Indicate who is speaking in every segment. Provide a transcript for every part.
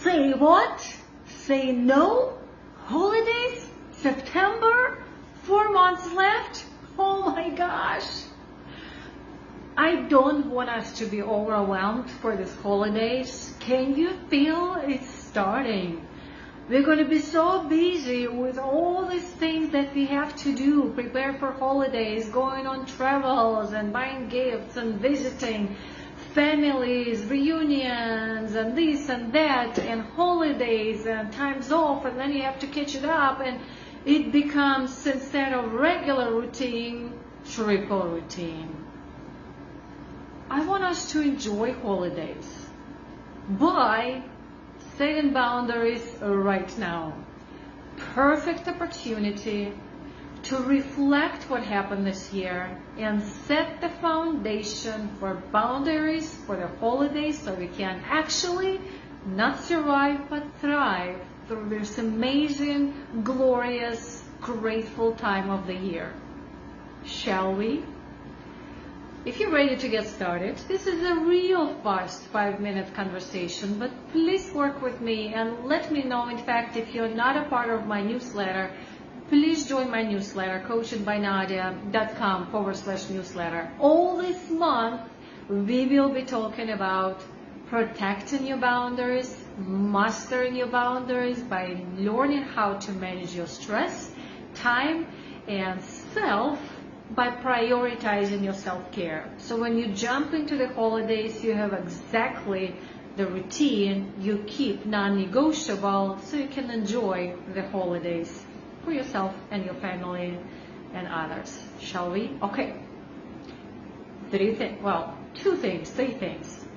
Speaker 1: Say what? Say no? Holidays? September? 4 months left? Oh my gosh. I don't want us to be overwhelmed for these holidays. Can you feel it starting? We're going to be so busy with all these things that we have to do, prepare for holidays, going on travels and buying gifts and visiting families, reunions and this and that and holidays and times off, and then you have to catch it up, and it becomes, instead of regular routine, triple routine. I want us to enjoy holidays by setting boundaries right now. Perfect opportunity to reflect what happened this year and set the foundation for boundaries for the holidays, so we can actually not survive but thrive through this amazing, glorious, grateful time of the year. Shall we? If you're ready to get started, this is a real fast 5-minute conversation, but please work with me and let me know, in fact, if you're not a part of my newsletter, please join my newsletter, coachedbynadia.com/newsletter. All this month, we will be talking about protecting your boundaries, mastering your boundaries by learning how to manage your stress, time, and self by prioritizing your self-care. So when you jump into the holidays, you have exactly the routine you keep non-negotiable, so you can enjoy the holidays for yourself and your family and others. Shall we? Okay. Three things.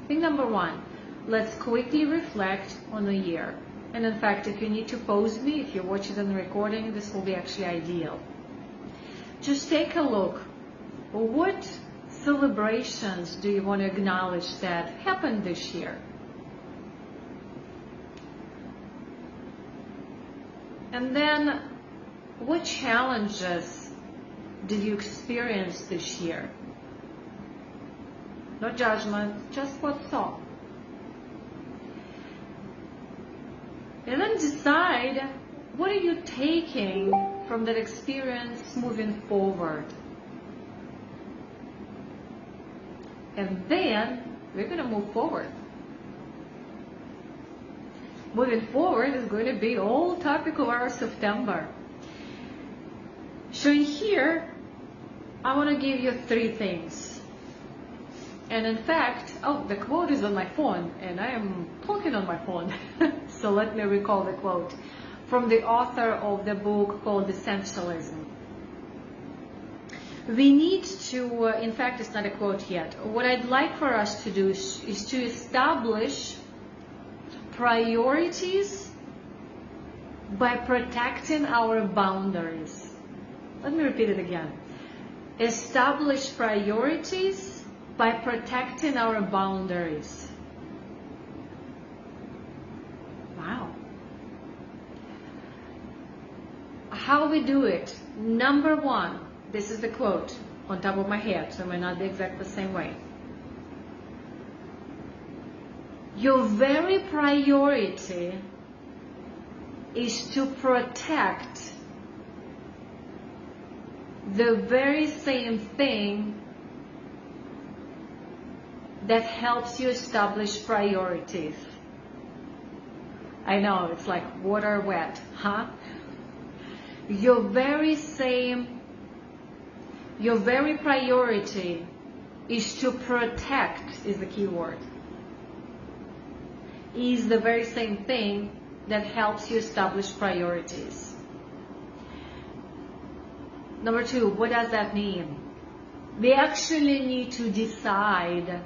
Speaker 1: Thing number one, let's quickly reflect on the year. And in fact, if you need to pause me, if you're watching the recording, this will be actually ideal. Just take a look. What celebrations do you want to acknowledge that happened this year? And then, what challenges did you experience this year? No judgment, just what's up. And then decide, what are you taking from that experience moving forward? And then we're going to move forward. Moving forward is going to be all topic of our September. So here, I want to give you 3 things. And in fact, the quote is on my phone, and I am talking on my phone. So let me recall the quote from the author of the book called Essentialism. We need to, in fact, it's not a quote yet. What I'd like for us to do is to establish priorities by protecting our boundaries. Let me repeat it again. Establish priorities by protecting our boundaries. Wow. How we do it? Number 1, this is the quote on top of my head, so it may not be exactly the same way. Your very priority is to protect the very same thing that helps you establish priorities. I know, it's like water wet, huh? Your very priority is to protect, is the key word, is the very same thing that helps you establish priorities. Number 2, what does that mean? We actually need to decide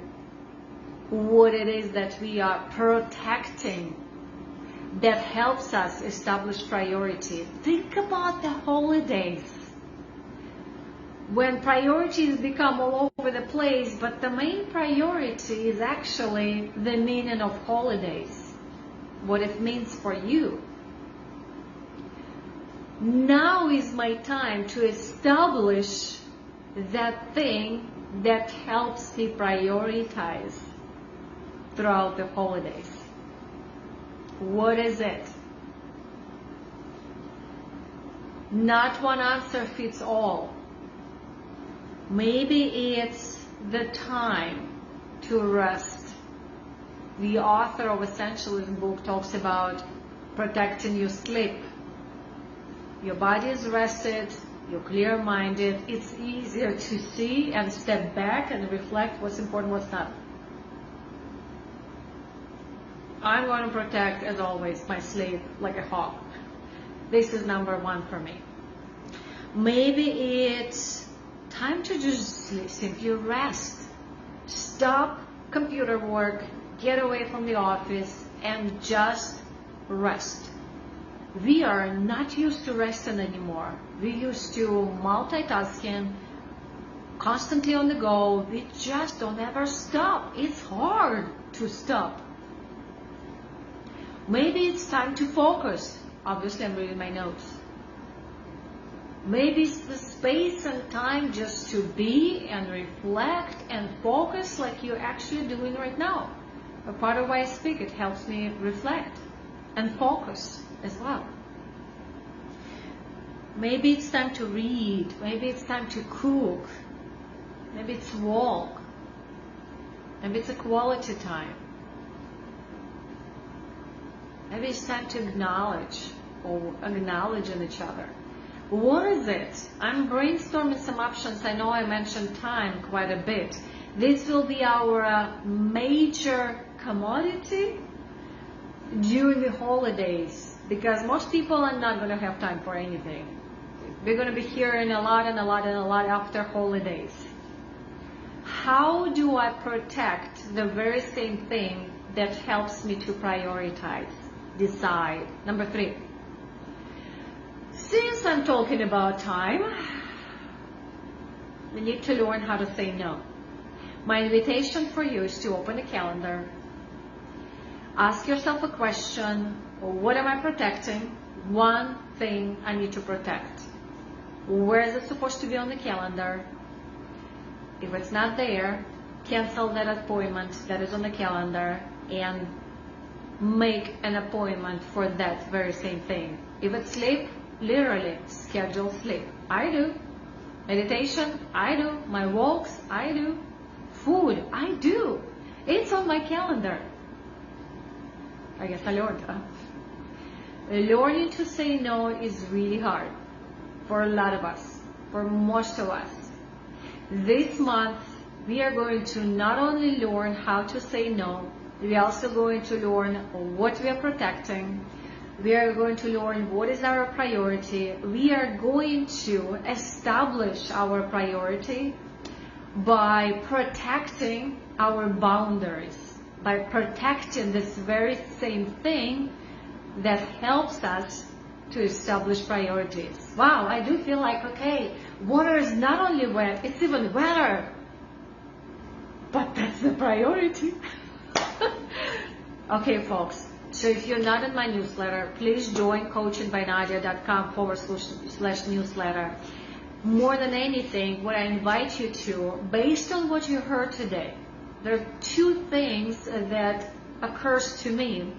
Speaker 1: what it is that we are protecting that helps us establish priority. Think about the holidays, when priorities become all over the place, but the main priority is actually the meaning of holidays, what it means for you. Now is my time to establish that thing that helps me prioritize throughout the holidays. What is it? Not one answer fits all. Maybe it's the time to rest. The author of Essentialism book talks about protecting your sleep. Your body is rested, you're clear-minded, it's easier to see and step back and reflect what's important, what's not. I'm going to protect, as always, my sleep like a hawk. This is number one for me. Maybe it's time to just simply rest. Stop computer work, get away from the office, and just rest. We are not used to resting anymore. We're used to multitasking, constantly on the go. We just don't ever stop. It's hard to stop. Maybe it's time to focus. Obviously, I'm reading my notes. Maybe it's the space and time just to be and reflect and focus like you're actually doing right now. A part of why I speak, it helps me reflect and focus as well. Maybe it's time to read. Maybe it's time to cook. Maybe it's walk. Maybe it's a quality time. Maybe it's time to acknowledge or acknowledge in each other. What is it? I'm brainstorming some options. I know I mentioned time quite a bit. This will be our major commodity during the holidays because most people are not going to have time for anything. We're going to be hearing a lot and a lot and a lot after holidays. How do I protect the very same thing that helps me to prioritize, decide? Number 3. Since I'm talking about time, we need to learn how to say no. My invitation for you is to open a calendar. Ask yourself a question. What am I protecting? One thing I need to protect. Where is it supposed to be on the calendar? If it's not there, cancel that appointment that is on the calendar and make an appointment for that very same thing. If it's sleep, literally schedule sleep. I do. Meditation, I do. My walks, I do. Food, I do. It's on my calendar. I guess I learned. Learning to say no is really hard for a lot of us, for most of us. This month, we are going to not only learn how to say no, we are also going to learn what we are protecting. We are going to learn what is our priority. We are going to establish our priority by protecting our boundaries, by protecting this very same thing that helps us to establish priorities. Wow, I do feel like, okay, water is not only wet, it's even wetter. But that's the priority. Okay, folks. So if you're not in my newsletter, please join coachingbynadia.com/newsletter. More than anything, what I invite you to, based on what you heard today, there are 2 things that occurs to me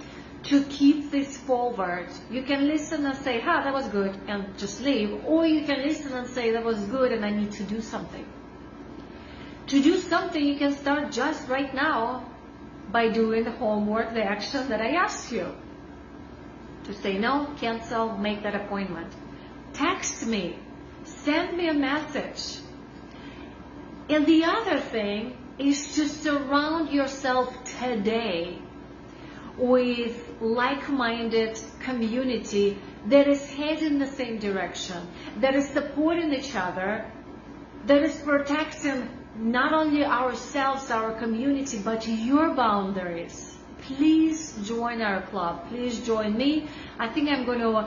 Speaker 1: to keep this forward. You can listen and say, that was good, and just leave. Or you can listen and say, that was good and I need to do something. To do something, you can start just right now by doing the homework, the action that I asked you. To say no, cancel, make that appointment. Text me. Send me a message. And the other thing is to surround yourself today with like-minded community that is heading in the same direction, that is supporting each other, that is protecting not only ourselves, our community, but your boundaries. Please join our club. Please join me. I think I'm going to